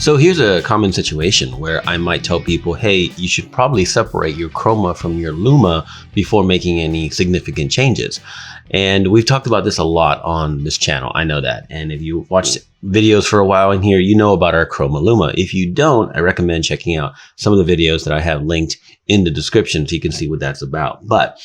So here's a common situation where I might tell people, hey, you should probably separate your chroma from your luma before making any significant changes. And we've talked about this a lot on this channel. I know that. And if you watched videos for a while in here, you know about our Chroma-Luma. If you don't, I recommend checking out some of the videos that I have linked in the description so you can see what that's about. But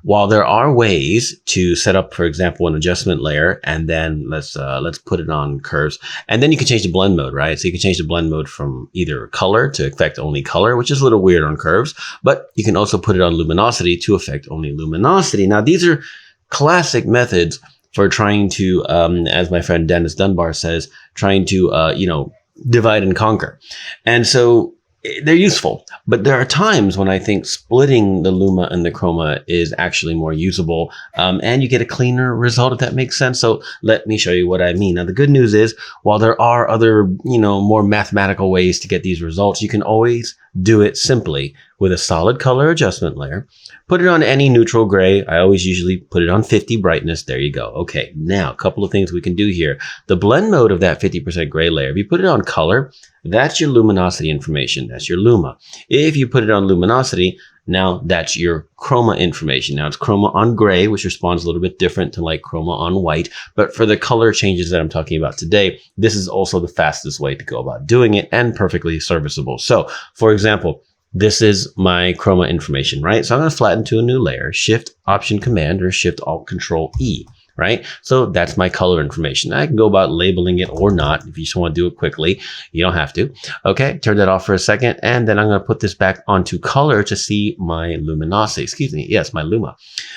while there are ways to set up, for example, an adjustment layer, and then let's put it on curves, and then you can change the blend mode, right? So you can change the blend mode from either color to affect only color, which is a little weird on curves, but you can also put it on luminosity to affect only luminosity. Now, these are classic methods for trying to, as my friend Dennis Dunbar says, trying to, divide and conquer. And so they're useful, but there are times when I think splitting the luma and the chroma is actually more usable, and you get a cleaner result, if that makes sense. So let me show you what I mean. Now, the good news is, while there are other, more mathematical ways to get these results, you can always do it simply with a solid color adjustment layer. Put it on any neutral gray. I always usually put it on 50 brightness. There you go. Okay, now a couple of things we can do here. The blend mode of that 50% gray layer, if you put it on color, that's your luminosity information. That's your luma. If you put it on luminosity, now that's your chroma information. Now it's chroma on gray, which responds a little bit different to like chroma on white. But for the color changes that I'm talking about today, this is also the fastest way to go about doing it and perfectly serviceable. So for example, this is my chroma information, right? So I'm going to flatten to a new layer, Shift Option Command or Shift Alt Control E, right? So that's my color information. I can go about labeling it or not. If you just want to do it quickly, you don't have to. Okay, turn that off for a second. And then I'm going to put this back onto color to see my luminosity. Excuse me. Yes, my luma.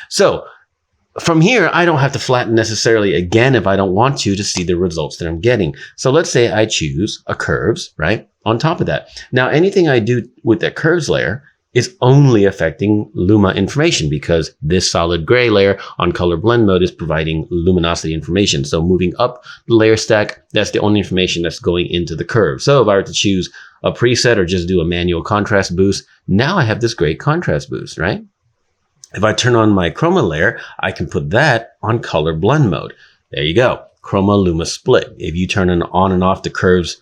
So from here, I don't have to flatten necessarily again if I don't want to see the results that I'm getting. So let's say I choose a curves, right? On top of that. Now, anything I do with that curves layer is only affecting luma information because this solid gray layer on color blend mode is providing luminosity information. So moving up the layer stack, that's the only information that's going into the curve. So if I were to choose a preset or just do a manual contrast boost, now I have this great contrast boost, right? If I turn on my chroma layer, I can put that on color blend mode. There you go. Chroma-Luma split. If you turn on and off the curves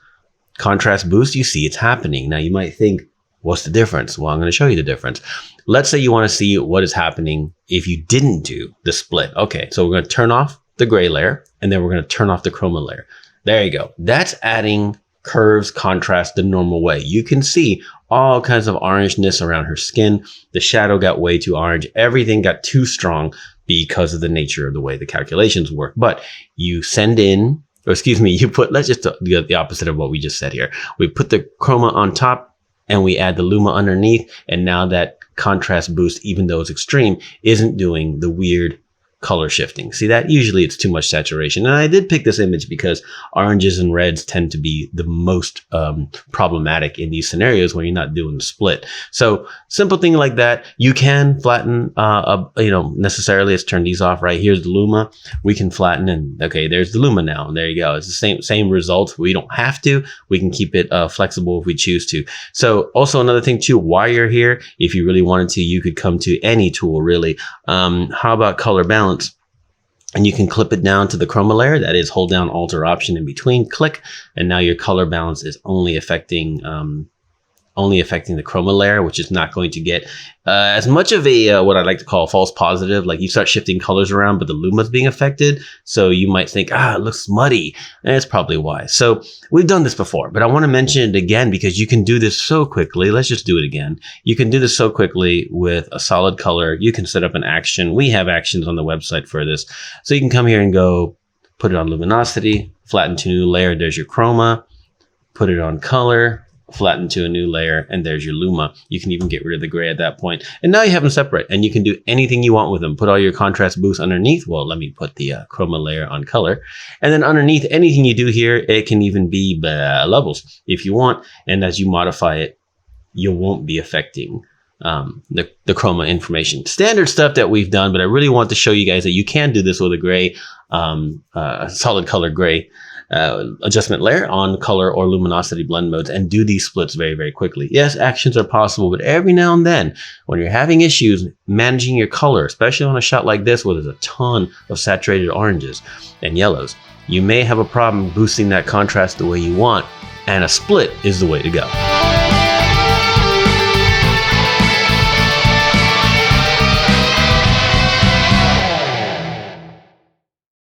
contrast boost, you see it's happening. Now you might think, what's the difference? Well, I'm going to show you the difference. Let's say you want to see what is happening if you didn't do the split. Okay, so we're going to turn off the gray layer and then we're going to turn off the chroma layer. There you go. That's adding curves contrast the normal way. You can see all kinds of orangeness around her skin. The shadow got way too orange. Everything got too strong because of the nature of the way the calculations work. But you send in, or excuse me, you put, let's just do the opposite of what we just said here. We put the chroma on top and we add the luma underneath. And now that contrast boost, even though it's extreme, isn't doing the weird color shifting. See that? Usually it's too much saturation. And I did pick this image because oranges and reds tend to be the most problematic in these scenarios when you're not doing the split. So simple thing like that. You can flatten, necessarily let's turn these off, right? Here's the luma. We can flatten and okay, there's the luma now. And there you go. It's the same result. We don't have to. We can keep it flexible if we choose to. So also another thing too, while you're here, if you really wanted to, you could come to any tool really. How about color balance? And you can clip it down to the chroma layer. That is, hold down Alt or Option in between, click, and now your color balance is only affecting the chroma layer, which is not going to get as much of a what I like to call a false positive. Like you start shifting colors around, but the luma's being affected, so you might think, it looks muddy, and that's probably why. So we've done this before, but I want to mention it again because you can do this so quickly. Let's just do it again. You can do this so quickly with a solid color. You can set up an action. We have actions on the website for this, so you can come here and go put it on luminosity, flatten to new layer. There's your chroma. Put it on color, flatten to a new layer, and there's your luma. You can even get rid of the gray at that point. And now you have them separate, and you can do anything you want with them. Put all your contrast boosts underneath. Well, let me put the chroma layer on color. And then underneath, anything you do here, it can even be levels if you want. And as you modify it, you won't be affecting the chroma information. Standard stuff that we've done, but I really want to show you guys that you can do this with a gray, solid color gray adjustment layer on color or luminosity blend modes and do these splits very, very quickly. Yes, actions are possible, but every now and then when you're having issues managing your color, especially on a shot like this where there's a ton of saturated oranges and yellows, you may have a problem boosting that contrast the way you want. and a split is the way to go.